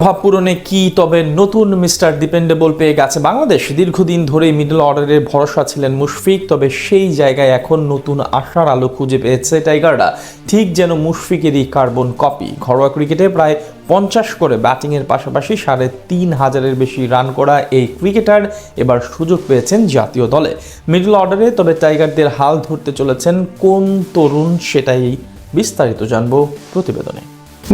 অভাব পূরণে কি তবে নতুন মিস্টার ডিপেন্ডেবল পেয়ে গেছে বাংলাদেশ। দীর্ঘদিন ধরেই মিডল অর্ডারের ভরসা ছিলেন মুশফিক, তবে সেই জায়গায় এখন নতুন আশার আলো খুঁজে পেয়েছে টাইগাররা। ঠিক যেন মুশফিকেরই কার্বন কপি। ঘরোয়া ক্রিকেটে প্রায় 50 করে ব্যাটিংয়ের পাশাপাশি 3,500-এর বেশি রান করা এই ক্রিকেটার এবার সুযোগ পেয়েছেন জাতীয় দলে মিডল অর্ডারে। তবে টাইগারদের হাল ধরতে চলেছেন কোন তরুণ, সেটাই বিস্তারিত জানবো প্রতিবেদনে।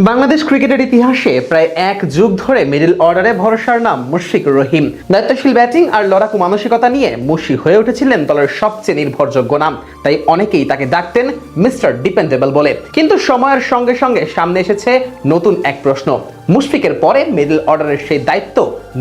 বাংলাদেশ ক্রিকেটের ইতিহাসে প্রায় এক যুগ ধরে মিডল অর্ডারে ভরসার নাম মুশফিকুর রহিম। দায়িত্বশীল ব্যাটিং আর লড়াকু মানসিকতা নিয়ে মুশি হয়ে উঠেছিলেন দলের সবচেয়ে নির্ভরযোগ্য নাম। তাই অনেকেই তাকে ডাকতেন মিস্টার ডিপেন্ডেবল বলে। কিন্তু সময়ের সঙ্গে সঙ্গে সামনে এসেছে নতুন এক প্রশ্ন, মুশফিকের পরে মিডল অর্ডারের সেই দায়িত্ব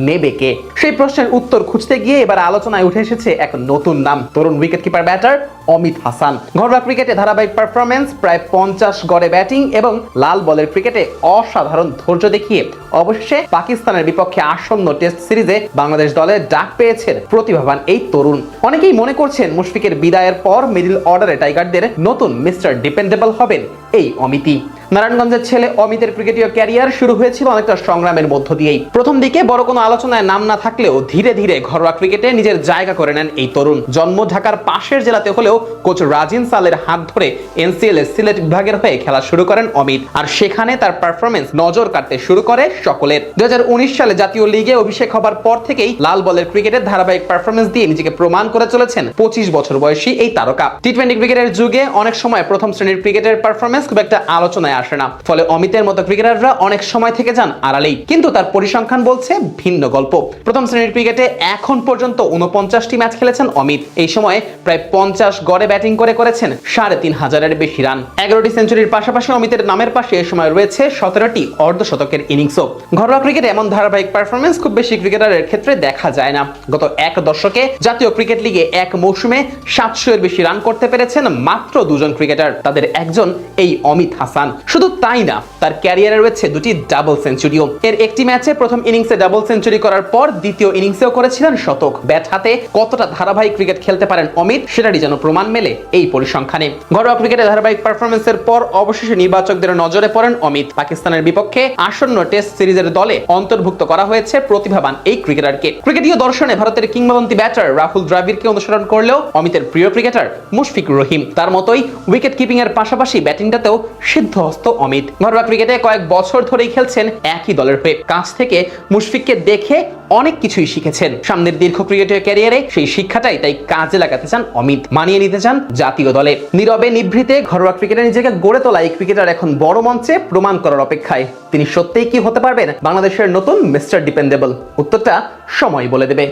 নেবে কে? সেই প্রশ্নের উত্তর খুঁজতে গিয়ে এবার আলোচনায় উঠে এসেছে এক নতুন নাম, তরুণ wicket keeper batter Amit Hasan. ঘরোয়া ক্রিকেটে ধারাবাহিক পারফরমেন্স, প্রায় 50 গড়ে ব্যাটিং এবং লাল বলের ক্রিকেটে অসাধারণ ধৈর্য দেখিয়ে অবশেষে পাকিস্তানের বিপক্ষে আসন্ন টেস্ট সিরিজে বাংলাদেশ দলে ডাক পেয়েছেন প্রতিভাবান এই তরুণ। অনেকেই মনে করছেন মুশফিকের বিদায়ের পর মিডল অর্ডারে টাইগারদের নতুন মিস্টার ডিপেন্ডেবল হবেন এই অমিতই। নারায়ণগঞ্জের ছেলে অমিতের ক্রিকেটীয় ক্যারিয়ার শুরু হয়েছিল অনেকটা সংগ্রামের মধ্য দিয়েই। প্রথম দিকে বড় কোনো আলোচনায় নাম না থাকলেও ধীরে ধীরে ঘরোয়া ক্রিকেটে নিজের জায়গা করে নেন এই তরুণ। জন্ম ঢাকার পাশের জেলাতে হলেও কোচ রাজিন সালের হাত ধরে এনসিএল এর সিলেট বিভাগের হয়ে খেলা শুরু করেন অমিত, আর সেখানে তার পারফরমেন্স নজর কাটতে শুরু করে সকলের। 2019 সালে জাতীয় লিগে অভিষেক হবার পর থেকেই লাল বলের ক্রিকেটের ধারাবাহিক পারফরমেন্স দিয়ে নিজেকে প্রমাণ করে চলেছেন 25 বছর বয়সী এই তারকা। টি20 ক্রিকেটের যুগে অনেক সময় প্রথম শ্রেণীর ক্রিকেটের পারফরমেন্স খুব একটা আলোচনায় আসে না, ফলে অমিতের মতো ক্রিকেটাররা অনেক সময় থেকে যান আড়ালেই। কিন্তু তার পরিসংখ্যান বলছে ভিন্ন গল্প। প্রথম শ্রেণীর ক্রিকেটে এখন পর্যন্ত 49টি ম্যাচ খেলেছেন অমিত। এই সময়ে প্রায় 50 গড়ে ব্যাটিং করেছেন 3,500-এর বেশি রান। 11টি সেঞ্চুরির পাশাপাশি অমিতের নামের পাশে এই সময় রয়েছে 17টি অর্ধশতকের ইনিংসও। ঘরোয়া ক্রিকেটে এমন ধারাবাহিক পারফরমেন্স খুব বেশি ক্রিকেটারের ক্ষেত্রে দেখা যায় না। গত এক দশকে জাতীয় ক্রিকেট লিগে এক মৌসুমে 700-এর বেশি রান করতে পেরেছেন মাত্র 2 জন ক্রিকেটার, তাদের একজন এই অমিত হাসান। শুধু তাই না, তার ক্যারিয়ারে রয়েছে 2টি ডাবল সেঞ্চুরিও। এর একটি ম্যাচে প্রথম ইনিংসে ডাবল সেঞ্চুরি করার পর দ্বিতীয় ইনিংসেও করেছিলেন শতক। ব্যাট হাতে কতটা ধারাবাহিক ক্রিকেট খেলতে পারেন অমিত, সেটারই যেন প্রমাণ মেলে এই পরিসংখ্যানে। ঘরোয়া ক্রিকেটে ধারাবাহিক পারফরমেন্সের পর অবশেষে নির্বাচকদের নজরে পড়েন অমিত। পাকিস্তানের বিপক্ষে আসন্ন টেস্ট সিরিজের দলে অন্তর্ভুক্ত করা হয়েছে প্রতিভাবান এই ক্রিকেটারকে। ক্রিকেটীয় দর্শনে ভারতের কিংবদন্তি ব্যাটার রাহুল দ্রাবিড়কে অনুসরণ করলেও অমিতের প্রিয় ক্রিকেটার মুশফিকুর রহিম। তার মতোই উইকেট কিপিং এর পাশাপাশি ব্যাটিংটাতেও সিদ্ধহস্ত অমিত। ঘরোয়া ক্রিকেটে কয়েক বছর ধরেই খেলছেন একই দলের হয়ে। কাছ থেকে মুশফিককে দেখে অনেক কিছুই শিখেছেন। সামনের দীর্ঘ ক্রিকেটীয় ক্যারিয়ারে সেই শিক্ষাটাই তাই কাজে লাগাতে চান অমিত, মানিয়ে নিতে চান জাতীয় দলে। নীরবে নিভৃতে ঘরোয়া ক্রিকেটে নিজেকে গড়ে তোলা এই ক্রিকেটার এখন বড় মঞ্চে প্রমাণ করার অপেক্ষায়। তিনি সত্যিই কি হতে পারবেন বাংলাদেশের নতুন মিস্টার ডিপেন্ডেবল? উত্তরটা সময় বলে দেবে।